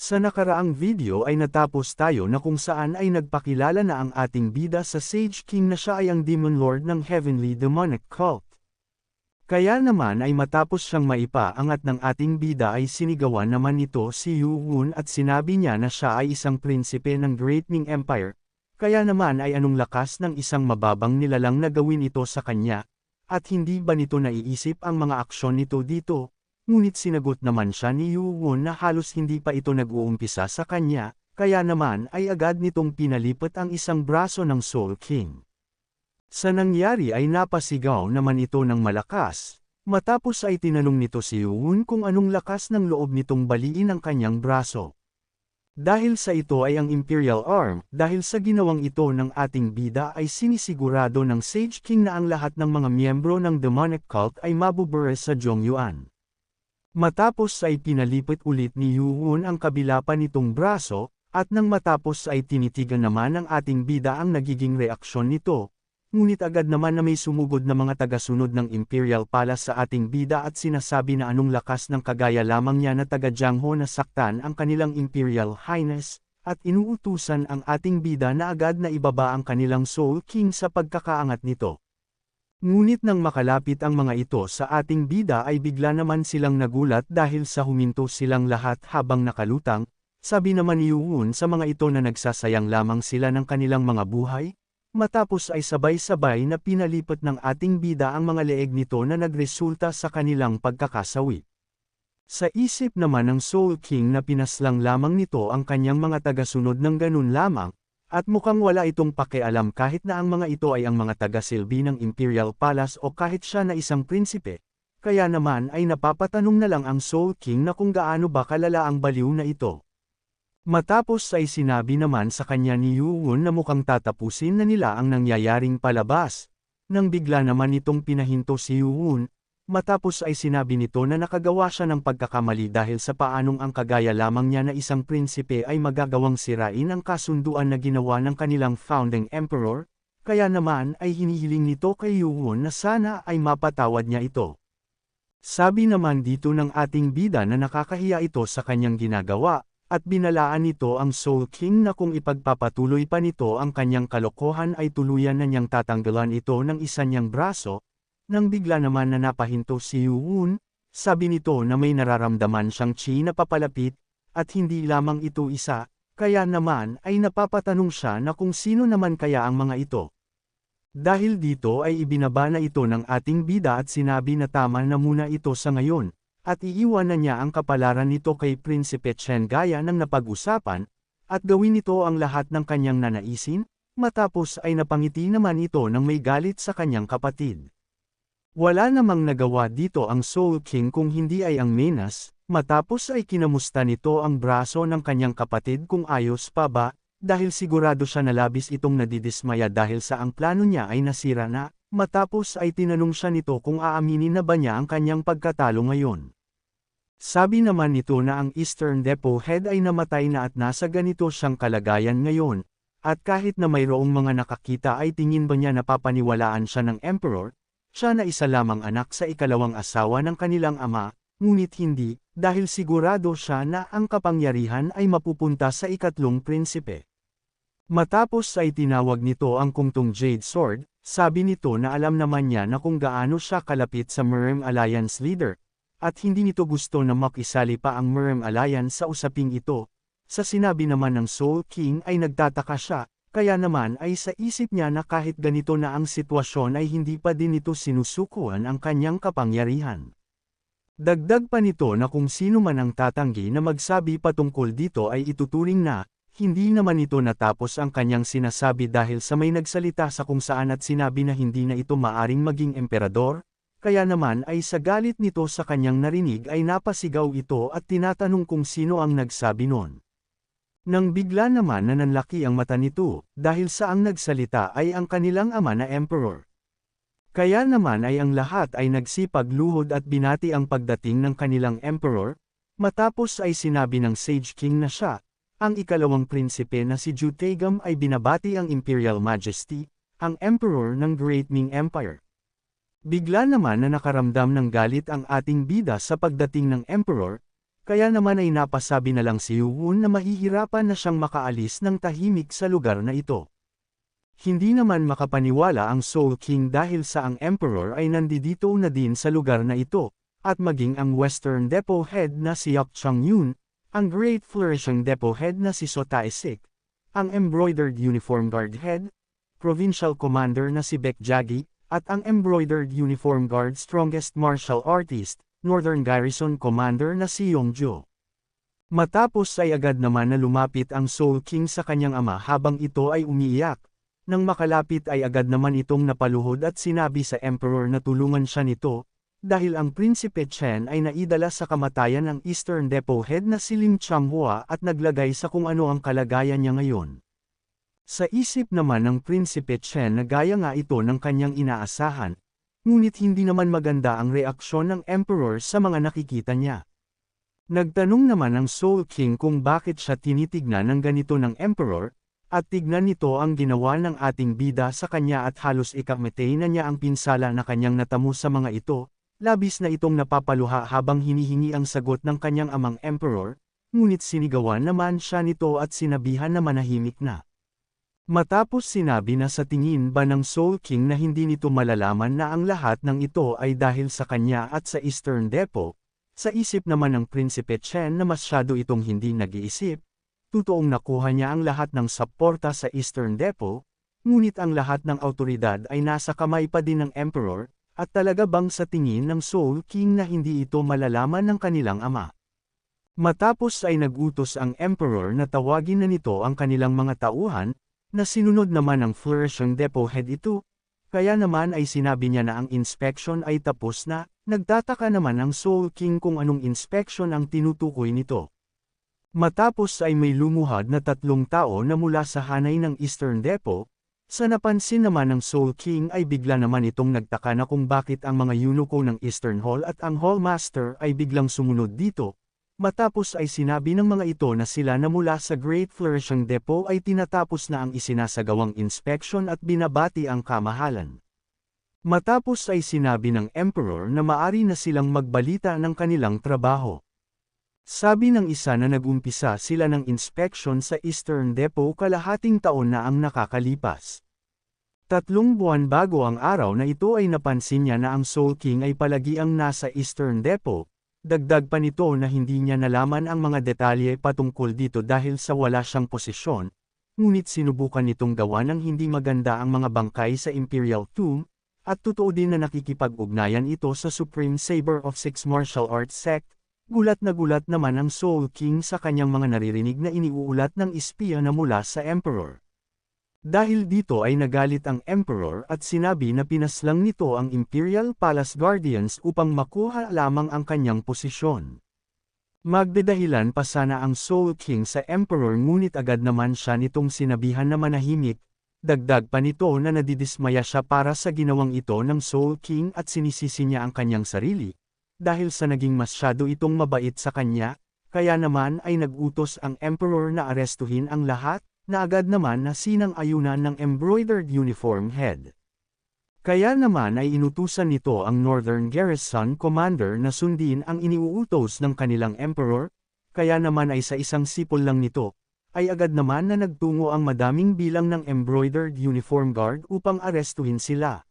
Sa nakaraang video ay natapos tayo na kung saan ay nagpakilala na ang ating bida sa Sage King na siya ay ang Demon Lord ng Heavenly Demonic Cult. Kaya naman ay matapos siyang maipaangat ng ating bida ay sinigawan naman nito si Yu Wun at sinabi niya na siya ay isang prinsipe ng Great Ming Empire. Kaya naman ay anong lakas ng isang mababang nilalang na gawin ito sa kanya, at hindi ba nito naiisip ang mga aksyon nito dito? Ngunit sinagot naman siya ni Yu Wun na halos hindi pa ito nag-uumpisa sa kanya, kaya naman ay agad nitong pinalipat ang isang braso ng Soul King. Sa nangyari ay napasigaw naman ito ng malakas, matapos ay tinanong nito si Yu Wun kung anong lakas ng loob nitong baliin ang kanyang braso. Dahil sa ito ay ang Imperial Arm, dahil sa ginawang ito ng ating bida ay sinisigurado ng Sage King na ang lahat ng mga miyembro ng Demonic Cult ay mabubure sa Zhongyuan. Matapos ay pinalipit ulit ni Yu Wun ang kabila pa nitong braso, at nang matapos ay tinitigan naman ng ating bida ang nagiging reaksyon nito. Ngunit agad naman na may sumugod na mga tagasunod ng Imperial Palace sa ating bida at sinasabi na anong lakas ng kagaya lamang niya na taga Jiangho na saktan ang kanilang Imperial Highness, at inuutusan ang ating bida na agad na ibaba ang kanilang Soul King sa pagkakaangat nito. Ngunit nang makalapit ang mga ito sa ating bida ay bigla naman silang nagulat dahil sa huminto silang lahat habang nakalutang, sabi naman ni Yu Wun sa mga ito na nagsasayang lamang sila ng kanilang mga buhay. Matapos ay sabay-sabay na pinalipat ng ating bida ang mga leeg nito na nagresulta sa kanilang pagkakasawi. Sa isip naman ng Soul King na pinaslang lamang nito ang kanyang mga tagasunod ng ganun lamang, at mukhang wala itong pakialam kahit na ang mga ito ay ang mga taga-silbi ng Imperial Palace o kahit siya na isang prinsipe, kaya naman ay napapatanong na lang ang Soul King na kung gaano ba kalala ang baliw na ito. Matapos ay sinabi naman sa kanya ni Yu Wun na mukhang tatapusin na nila ang nangyayaring palabas. Nang bigla naman itong pinahinto si Yu Wun, matapos ay sinabi nito na nakagawa siya ng pagkakamali dahil sa paanong ang kagaya lamang niya na isang prinsipe ay magagawang sirain ang kasunduan na ginawa ng kanilang founding emperor, kaya naman ay hinihiling nito kay Yu Wun na sana ay mapatawad niya ito. Sabi naman dito ng ating bida na nakakahiya ito sa kanyang ginagawa, at binalaan nito ang Soul King na kung ipagpapatuloy pa nito ang kanyang kalokohan ay tuluyan na niyang tatanggalan ito ng isa niyang braso. Nang bigla naman na napahinto si Yu Wun, sabi nito na may nararamdaman siyang chi na papalapit, at hindi lamang ito isa, kaya naman ay napapatanong siya na kung sino naman kaya ang mga ito. Dahil dito ay ibinaba na ito ng ating bida at sinabi na tama na muna ito sa ngayon. At iiwan na niya ang kapalaran nito kay Prinsipe Chen gaya ng napag-usapan, at gawin nito ang lahat ng kanyang nanaisin, matapos ay napangiti naman ito ng may galit sa kanyang kapatid. Wala namang nagawa dito ang Soul King kung hindi ay ang menas, matapos ay kinamusta nito ang braso ng kanyang kapatid kung ayos pa ba, dahil sigurado siya na labis itong nadidismaya dahil sa ang plano niya ay nasira na. Matapos ay tinanong siya nito kung aaminin na ba niya ang kanyang pagkatalo ngayon. Sabi naman nito na ang Eastern Depot Head ay namatay na at nasa ganito siyang kalagayan ngayon, at kahit na mayroong mga nakakita ay tingin ba niya napapaniwalaan siya ng Emperor, siya na isa lamang anak sa ikalawang asawa ng kanilang ama, ngunit hindi, dahil sigurado siya na ang kapangyarihan ay mapupunta sa ikatlong prinsipe. Matapos ay tinawag nito ang Kungtong Jade Sword, sabi nito na alam naman niya na kung gaano siya kalapit sa Merem Alliance leader, at hindi nito gusto na makisali pa ang Merem Alliance sa usaping ito. Sa sinabi naman ng Soul King ay nagtataka siya, kaya naman ay sa isip niya na kahit ganito na ang sitwasyon ay hindi pa din ito sinusukuan ang kanyang kapangyarihan. Dagdag pa nito na kung sino man ang tatanggi na magsabi patungkol dito ay ituturing na, hindi naman ito natapos ang kanyang sinasabi dahil sa may nagsalita sa kung saan at sinabi na hindi na ito maaring maging emperador, kaya naman ay sa galit nito sa kanyang narinig ay napasigaw ito at tinatanong kung sino ang nagsabi nun. Nang bigla naman na nanlaki ang mata nito, dahil sa ang nagsalita ay ang kanilang ama na emperor. Kaya naman ay ang lahat ay nagsipagluhod at binati ang pagdating ng kanilang emperor, matapos ay sinabi ng Sage King na siya, ang ikalawang prinsipe na si Ju Taegam ay binabati ang Imperial Majesty, ang Emperor ng Great Ming Empire. Bigla naman na nakaramdam ng galit ang ating bida sa pagdating ng Emperor, Kaya naman ay napasabi na lang si Yuun na mahihirapan na siyang makaalis ng tahimik sa lugar na ito. Hindi naman makapaniwala ang Soul King dahil sa ang Emperor ay nandito na din sa lugar na ito, at maging ang Western Depot Head na si Yak Chang-yun, ang Great Flourishing Depot Head na si So Tae-sik, ang Embroidered Uniform Guard Head, Provincial Commander na si Baek Jagi, at ang Embroidered Uniform Guard Strongest Martial Artist, Northern Garrison Commander na si Yongjo. Matapos ay agad naman na lumapit ang Soul King sa kanyang ama habang ito ay umiiyak. Nang makalapit ay agad naman itong napaluhod at sinabi sa Emperor na tulungan siya nito, dahil ang Prinsipe Chen ay naidala sa kamatayan ng Eastern Depot Head na si Lim Changhua at naglagay sa kung ano ang kalagayan niya ngayon. Sa isip naman ng Prinsipe Chen na gaya nga ito ng kanyang inaasahan, ngunit hindi naman maganda ang reaksyon ng Emperor sa mga nakikita niya. Nagtanong naman ang Soul King kung bakit siya tinitignan ng ganito ng Emperor, at tignan nito ang ginawa ng ating bida sa kanya at halos ikamatay na niya ang pinsala na kanyang natamo sa mga ito, labis na itong napapaluha habang hinihingi ang sagot ng kanyang amang Emperor, ngunit sinigawan naman siya nito at sinabihan na manahimik na. Matapos sinabi na sa tingin ba ng Soul King na hindi nito malalaman na ang lahat ng ito ay dahil sa kanya at sa Eastern Depot, sa isip naman ng Prinsipe Chen na masyado itong hindi nag-iisip, totoong nakuha niya ang lahat ng suporta sa Eastern Depot, ngunit ang lahat ng awtoridad ay nasa kamay pa din ng Emperor, at talaga bang sa tingin ng Soul King na hindi ito malalaman ng kanilang ama. Matapos ay nagutos ang Emperor na tawagin na nito ang kanilang mga tauhan, na sinunod naman ng Flourishing Depot Head ito, kaya naman ay sinabi niya na ang inspection ay tapos na, nagtataka naman ang Soul King kung anong inspection ang tinutukoy nito. Matapos ay may lumuhad na 3 tao na mula sa hanay ng Eastern Depot, sa napansin naman ng Soul King ay bigla naman itong nagtaka na kung bakit ang mga eunuko ng Eastern Hall at ang Hall Master ay biglang sumunod dito. Matapos ay sinabi ng mga ito na sila na mula sa Great Flourishing Depot ay tinatapos na ang isinasagawang inspection at binabati ang kamahalan. Matapos ay sinabi ng Emperor na maari na silang magbalita ng kanilang trabaho. Sabi ng isa na nag-umpisa sila ng inspection sa Eastern Depot kalahating taon na ang nakakalipas. 3 buwan bago ang araw na ito ay napansin niya na ang Soul King ay palagi ang nasa Eastern Depot, dagdag pa nito na hindi niya nalaman ang mga detalye patungkol dito dahil sa wala siyang posisyon, ngunit sinubukan nitong gawa ng hindi maganda ang mga bangkay sa Imperial Tomb, at totoo din na nakikipag-ugnayan ito sa Supreme Saber of Six Martial Arts Sect. Gulat naman ang Soul King sa kanyang mga naririnig na iniuulat ng espiya na mula sa Emperor. Dahil dito ay nagalit ang Emperor at sinabi na pinaslang nito ang Imperial Palace Guardians upang makuha lamang ang kanyang posisyon. Magdadahilan pa sana ang Soul King sa Emperor ngunit agad naman siya nitong sinabihan na manahimik, dagdag pa nito na nadidismaya siya para sa ginawang ito ng Soul King at sinisisi niya ang kanyang sarili. Dahil sa naging masyado itong mabait sa kanya, kaya naman ay nagutos ang Emperor na arestuhin ang lahat, na agad naman na sinang-ayunan ng Embroidered Uniform Head. Kaya naman ay inutusan nito ang Northern Garrison Commander na sundin ang iniuutos ng kanilang Emperor, kaya naman ay sa isang sipol lang nito, ay agad naman na nagtungo ang madaming bilang ng Embroidered Uniform Guard upang arestuhin sila.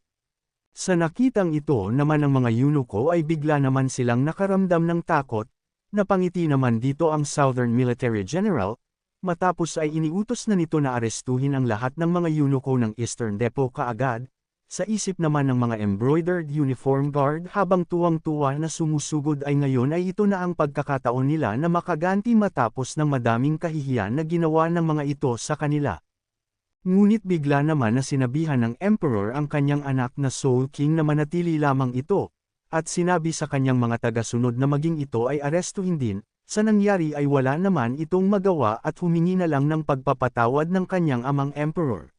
Sa nakitang ito naman ng mga eunuko ay bigla naman silang nakaramdam ng takot, napangiti naman dito ang Southern Military General, matapos ay iniutos na nito na arestuhin ang lahat ng mga eunuko ng Eastern Depot kaagad, sa isip naman ng mga Embroidered Uniform Guard habang tuwang-tuwa na sumusugod ay ngayon ay ito na ang pagkakataon nila na makaganti matapos ng madaming kahihiyan na ginawa ng mga ito sa kanila. Ngunit bigla naman na sinabihan ng Emperor ang kanyang anak na Soul King na manatili lamang ito, at sinabi sa kanyang mga tagasunod na maging ito ay arestuhin din, sa nangyari ay wala naman itong magawa at humingi na lang ng pagpapatawad ng kanyang amang Emperor.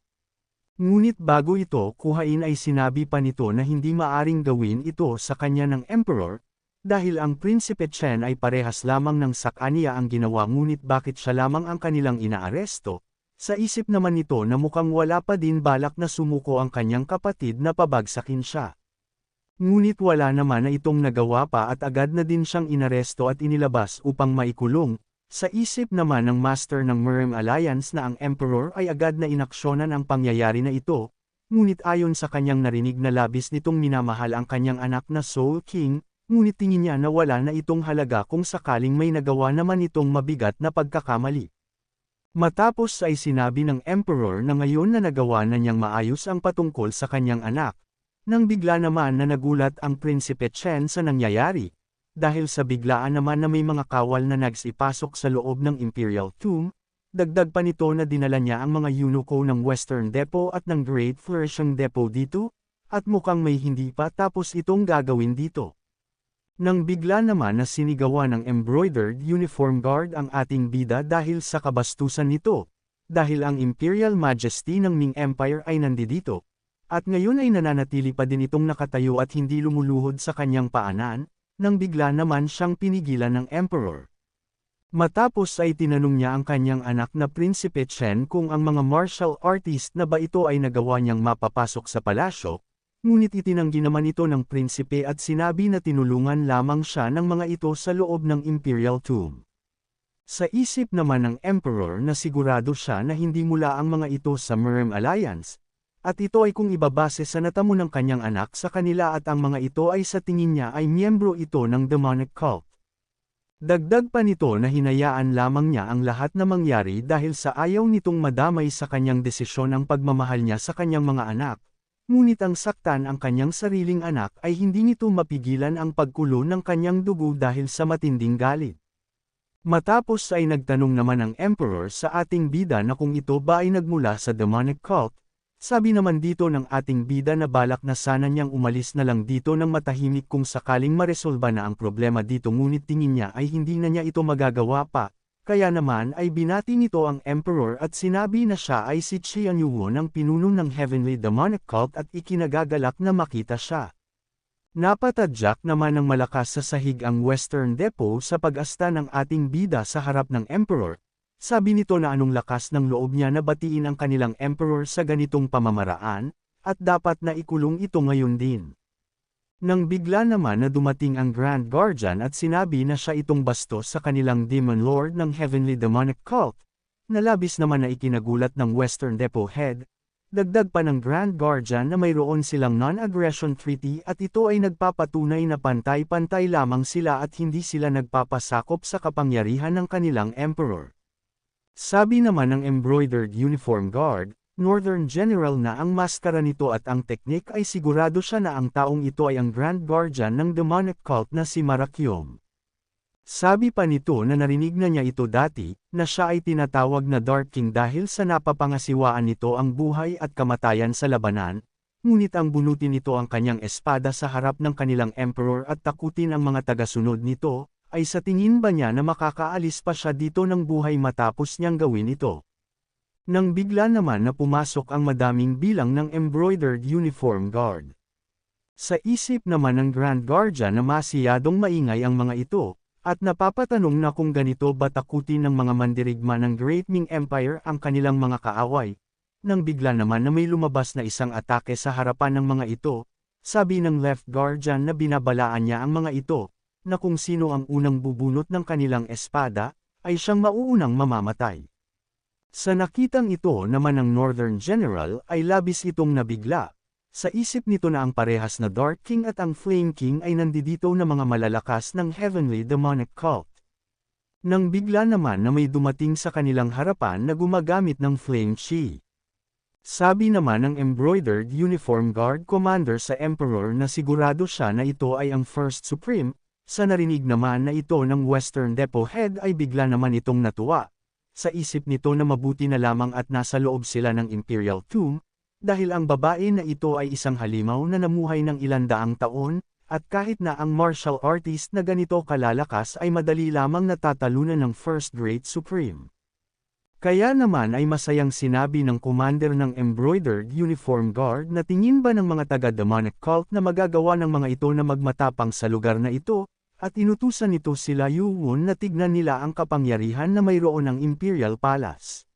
Ngunit bago ito kuhain ay sinabi pa nito na hindi maaring gawin ito sa kanya ng Emperor, dahil ang Prinsipe Chen ay parehas lamang ng sakanya ang ginawa ngunit bakit siya lamang ang kanilang inaaresto. Sa isip naman nito na mukhang wala pa din balak na sumuko ang kanyang kapatid na pabagsakin siya. Ngunit wala naman na itong nagawa pa at agad na din siyang inaresto at inilabas upang maikulong. Sa isip naman ng Master ng Murem Alliance na ang Emperor ay agad na inaksyonan ang pangyayari na ito, ngunit ayon sa kanyang narinig na labis nitong minamahal ang kanyang anak na Soul King, ngunit tingin niya na wala na itong halaga kung sakaling may nagawa naman itong mabigat na pagkakamali. Matapos ay sinabi ng Emperor na ngayon na nagawa na niyang maayos ang patungkol sa kanyang anak, nang bigla naman na nagulat ang Prinsipe Chen sa nangyayari, dahil sa biglaan naman na may mga kawal na nagsipasok sa loob ng Imperial Tomb, dagdag pa nito na dinala niya ang mga eunuko ng Western Depot at ng Great Flourishing Depot dito, at mukhang may hindi pa tapos itong gagawin dito. Nang bigla naman na sinigawan ng Embroidered Uniform Guard ang ating bida dahil sa kabastusan nito, dahil ang Imperial Majesty ng Ming Empire ay nandito, at ngayon ay nananatili pa din itong nakatayo at hindi lumuluhod sa kanyang paanan, nang bigla naman siyang pinigilan ng Emperor. Matapos ay tinanong niya ang kanyang anak na Prinsipe Chen kung ang mga martial artist na ba ito ay nagawa niyang mapapasok sa palasyo, ngunit itinanggi naman ito ng prinsipe at sinabi na tinulungan lamang siya ng mga ito sa loob ng Imperial Tomb. Sa isip naman ng Emperor na sigurado siya na hindi mula ang mga ito sa Murem Alliance, at ito ay kung ibabase sa natamo ng kanyang anak sa kanila at ang mga ito ay sa tingin niya ay miyembro ito ng demonic cult. Dagdag pa nito na hinayaan lamang niya ang lahat na mangyari dahil sa ayaw nitong madamay sa kanyang desisyon ang pagmamahal niya sa kanyang mga anak. Ngunit ang saktan ang kanyang sariling anak ay hindi nito mapigilan ang pagkulo ng kanyang dugo dahil sa matinding galit. Matapos ay nagtanong naman ang Emperor sa ating bida na kung ito ba ay nagmula sa demonic cult, sabi naman dito ng ating bida na balak na sana niyang umalis na lang dito ng matahimik kung sakaling maresolba na ang problema dito ngunit tingin niya ay hindi na niya ito magagawa pa. Kaya naman ay binati nito ang Emperor at sinabi na siya ay si Qian Yuwon ang pinuno ng Heavenly Demonic Cult at ikinagagalak na makita siya. Napatadyak naman ng malakas sa sahig ang Western Depot sa pag-asta ng ating bida sa harap ng Emperor. Sabi nito na anong lakas ng loob niya na batiin ang kanilang Emperor sa ganitong pamamaraan, at dapat na ikulong ito ngayon din. Nang bigla naman na dumating ang Grand Guardian at sinabi na siya itong bastos sa kanilang Demon Lord ng Heavenly Demonic Cult, nalabis naman na ikinagulat ng Western Depot Head, dagdag pa ng Grand Guardian na mayroon silang Non-Aggression Treaty at ito ay nagpapatunay na pantay-pantay lamang sila at hindi sila nagpapasakop sa kapangyarihan ng kanilang Emperor. Sabi naman ng Embroidered Uniform Guard, Northern General na ang maskara nito at ang teknik ay sigurado siya na ang taong ito ay ang Grand Guardian ng demonic cult na si Marakyom. Sabi pa nito na narinig na niya ito dati, na siya ay tinatawag na Dark King dahil sa napapangasiwaan nito ang buhay at kamatayan sa labanan, ngunit ang bunutin nito ang kanyang espada sa harap ng kanilang Emperor at takutin ang mga tagasunod nito, ay sa tingin ba niya na makakaalis pa siya dito ng buhay matapos niyang gawin ito. Nang bigla naman na pumasok ang madaming bilang ng Embroidered Uniform Guard. Sa isip naman ng Grand Guardian na masiyadong maingay ang mga ito, at napapatanong na kung ganito ba takutin ng mga mandirigma ng Great Ming Empire ang kanilang mga kaaway. Nang bigla naman na may lumabas na isang atake sa harapan ng mga ito, sabi ng Left Guardian na binabalaan niya ang mga ito, na kung sino ang unang bubunot ng kanilang espada, ay siyang mauunang mamamatay. Sa nakitang ito naman ng Northern General ay labis itong nabigla. Sa isip nito na ang parehas na Dark King at ang Flame King ay nandito na mga malalakas ng Heavenly Demonic Cult. Nang bigla naman na may dumating sa kanilang harapan na gumagamit ng Flame Chi. Sabi naman ng Embroidered Uniform Guard Commander sa Emperor na sigurado siya na ito ay ang First Supreme, sa narinig naman na ito ng Western Depot Head ay bigla naman itong natuwa. Sa isip nito na mabuti na lamang at nasa loob sila ng Imperial Tomb, dahil ang babae na ito ay isang halimaw na namuhay ng ilandaang taon, at kahit na ang martial artist na ganito kalalakas ay madali lamang natatalunan ng First Great Supreme. Kaya naman ay masayang sinabi ng commander ng Embroidered Uniform Guard na tingin ba ng mga taga-demonic cult na magagawa ng mga ito na magmatapang sa lugar na ito, at inutusan nito sila Yuwon na tignan nila ang kapangyarihan na mayroon ng Imperial Palace.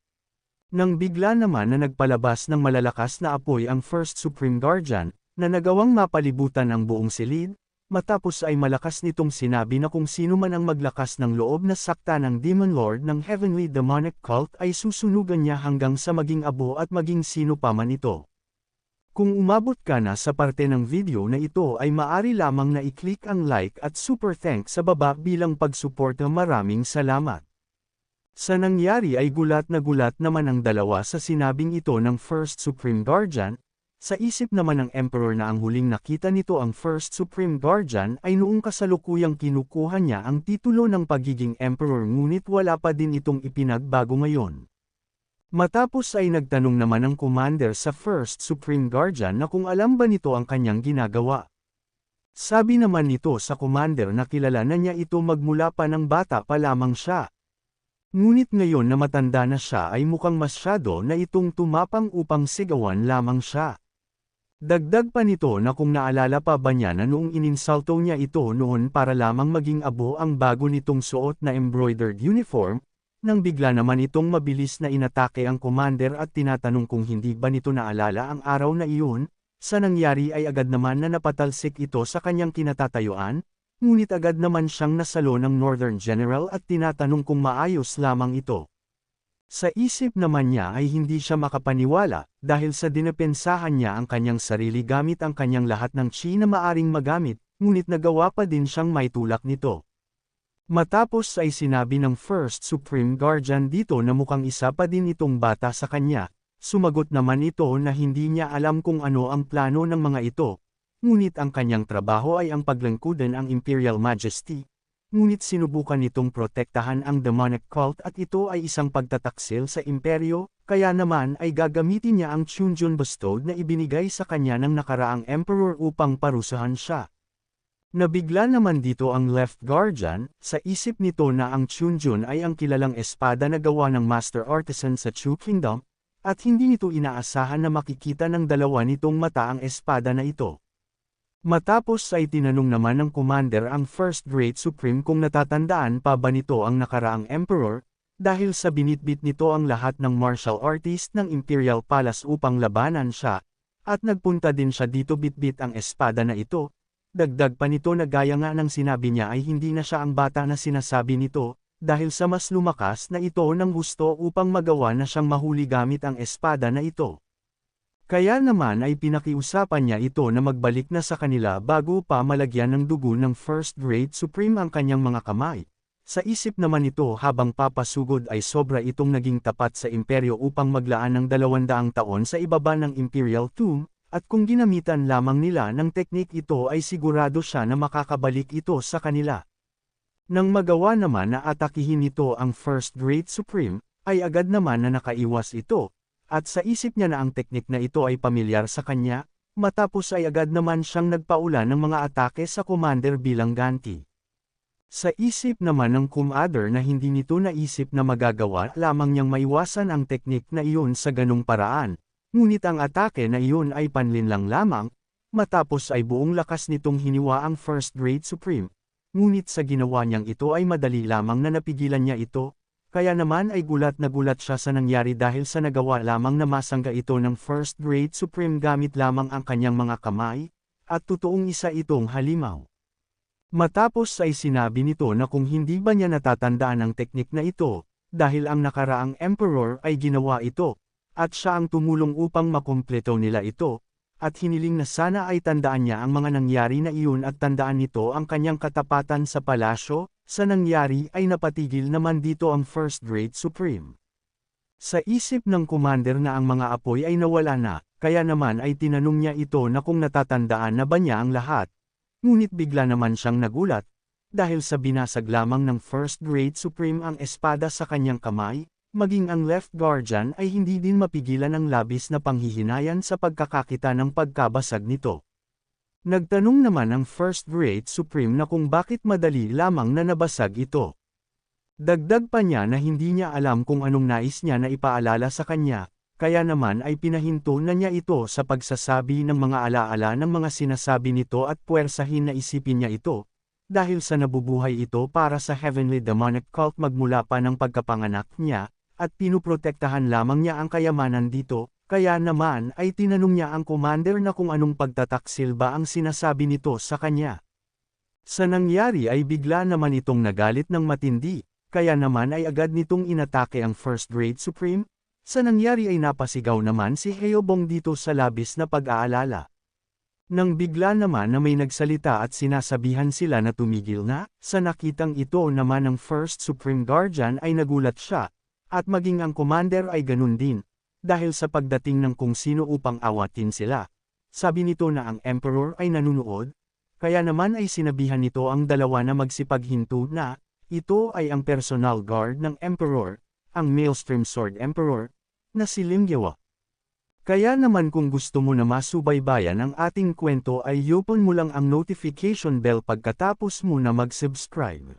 Nang bigla naman na nagpalabas ng malalakas na apoy ang First Supreme Guardian, na nagawang mapalibutan ang buong silid, matapos ay malakas nitong sinabi na kung sino man ang maglakas ng loob na sakta ng Demon Lord ng Heavenly Demonic Cult ay susunugan niya hanggang sa maging abo at maging sino pa man ito. Kung umabot ka na sa parte ng video na ito ay maari lamang na i-click ang like at super thanks sa baba bilang pagsuporta. Maraming salamat. Sa nangyari ay gulat naman ang dalawa sa sinabing ito ng First Supreme Guardian. Sa isip naman ng Emperor na ang huling nakita nito ang First Supreme Guardian ay noong kasalukuyang kinukuha niya ang titulo ng pagiging Emperor, ngunit wala pa din itong ipinagbago ngayon. Matapos ay nagtanong naman ang commander sa First Supreme Guardian na kung alam ba nito ang kanyang ginagawa. Sabi naman nito sa commander na kilala na niya ito magmula pa ng bata pa lamang siya. Ngunit ngayon na matanda na siya ay mukhang masyado na itong tumapang upang sigawan lamang siya. Dagdag pa nito na kung naalala pa ba niya na noong ininsulto niya ito noon para lamang maging abo ang bago nitong suot na embroidered uniform, nang bigla naman itong mabilis na inatake ang commander at tinatanong kung hindi ba nito naalala ang araw na iyon. Sa nangyari ay agad naman na napatalsik ito sa kanyang kinatatayuan, ngunit agad naman siyang nasalo ng Northern General at tinatanong kung maayos lamang ito. Sa isip naman niya ay hindi siya makapaniwala, dahil sa dinepensahan niya ang kanyang sarili gamit ang kanyang lahat ng chi na maaring magamit, ngunit nagawa pa din siyang maitulak nito. Matapos ay sinabi ng First Supreme Guardian dito na mukhang isa pa din itong bata sa kanya, sumagot naman ito na hindi niya alam kung ano ang plano ng mga ito, ngunit ang kanyang trabaho ay ang paglangkudan ang Imperial Majesty, ngunit sinubukan nitong protektahan ang Demonic Cult at ito ay isang pagtataksil sa imperyo, kaya naman ay gagamitin niya ang Chunjun Bestowed na ibinigay sa kanya ng nakaraang Emperor upang parusahan siya. Nabigla naman dito ang Left Guardian, sa isip nito na ang Chunjun ay ang kilalang espada na gawa ng Master Artisan sa Chu Kingdom, at hindi nito inaasahan na makikita ng dalawa nitong mata ang espada na ito. Matapos ay tinanong naman ng commander ang First Great Supreme kung natatandaan pa ba nito ang nakaraang Emperor, dahil sa binitbit nito ang lahat ng martial artist ng Imperial Palace upang labanan siya, at nagpunta din siya dito bitbit ang espada na ito. Dagdag pa nito na gaya nga ng sinabi niya ay hindi na siya ang bata na sinasabi nito, dahil sa mas lumakas na ito ng gusto upang magawa na siyang mahuli gamit ang espada na ito. Kaya naman ay pinakiusapan niya ito na magbalik na sa kanila bago pa malagyan ng dugo ng First Great Supreme ang kanyang mga kamay. Sa isip naman nito habang papasugod ay sobra itong naging tapat sa imperyo upang maglaan ng 200 taon sa ibaba ng Imperial Tomb, at kung ginamitan lamang nila ng teknik ito ay sigurado siya na makakabalik ito sa kanila. Nang magawa naman na atakihin ito ang First Great Supreme, ay agad naman na nakaiwas ito, at sa isip niya na ang teknik na ito ay pamilyar sa kanya, matapos ay agad naman siyang nagpaula ng mga atake sa commander bilang ganti. Sa isip naman ng commander na hindi nito naisip na magagawa lamang niyang maiwasan ang teknik na iyon sa ganung paraan. Ngunit ang atake na iyon ay panlinlang lamang, matapos ay buong lakas nitong hiniwa ang First Great Supreme, ngunit sa ginawa niyang ito ay madali lamang na napigilan niya ito, kaya naman ay gulat na gulat siya sa nangyari dahil sa nagawa lamang na masangga ito ng First Great Supreme gamit lamang ang kanyang mga kamay, at totoong isa itong halimaw. Matapos ay sinabi nito na kung hindi ba niya natatandaan ang teknik na ito, dahil ang nakaraang Emperor ay ginawa ito, at siya ang tumulong upang makumpleto nila ito, at hiniling na sana ay tandaan niya ang mga nangyari na iyon at tandaan nito ang kanyang katapatan sa palasyo. Sa nangyari ay napatigil naman dito ang First Great Supreme. Sa isip ng commander na ang mga apoy ay nawala na, kaya naman ay tinanong niya ito na kung natatandaan na ba niya ang lahat, ngunit bigla naman siyang nagulat, dahil sa binasag lamang ng First Great Supreme ang espada sa kanyang kamay, maging ang Left Guardian ay hindi din mapigilan ang labis na panghihinayan sa pagkakakita ng pagkabasag nito. Nagtanong naman ang First Great Supreme na kung bakit madali lamang na nabasag ito. Dagdag pa niya na hindi niya alam kung anong nais niya na ipaalala sa kanya, kaya naman ay pinahinto na niya ito sa pagsasabi ng mga alaala ng mga sinasabi nito at puwersahin na isipin niya ito, dahil sa nabubuhay ito para sa Heavenly Demonic Cult magmula pa ng pagkapanganak niya, at pinuprotektahan lamang niya ang kayamanan dito, Kaya naman ay tinanong niya ang commander na kung anong pagtataksil ba ang sinasabi nito sa kanya. Sa nangyari ay bigla naman itong nagalit ng matindi, kaya naman ay agad nitong inatake ang First Grade Supreme. Sa nangyari ay napasigaw naman si Heobong dito sa labis na pag-aalala. Nang bigla naman na may nagsalita at sinasabihan sila na tumigil na, sa nakitang ito naman ng First Supreme Guardian ay nagulat siya, at maging ang commander ay ganun din, dahil sa pagdating ng kung sino upang awatin sila. Sabi nito na ang Emperor ay nanunood, kaya naman ay sinabihan nito ang dalawa na magsipaghinto na, ito ay ang personal guard ng Emperor, ang Maelstrom Sword Emperor, na si Limgyawa. Kaya naman kung gusto mo na masubaybayan ang ating kwento ay i-open mo lang ang notification bell pagkatapos mo na mag-subscribe.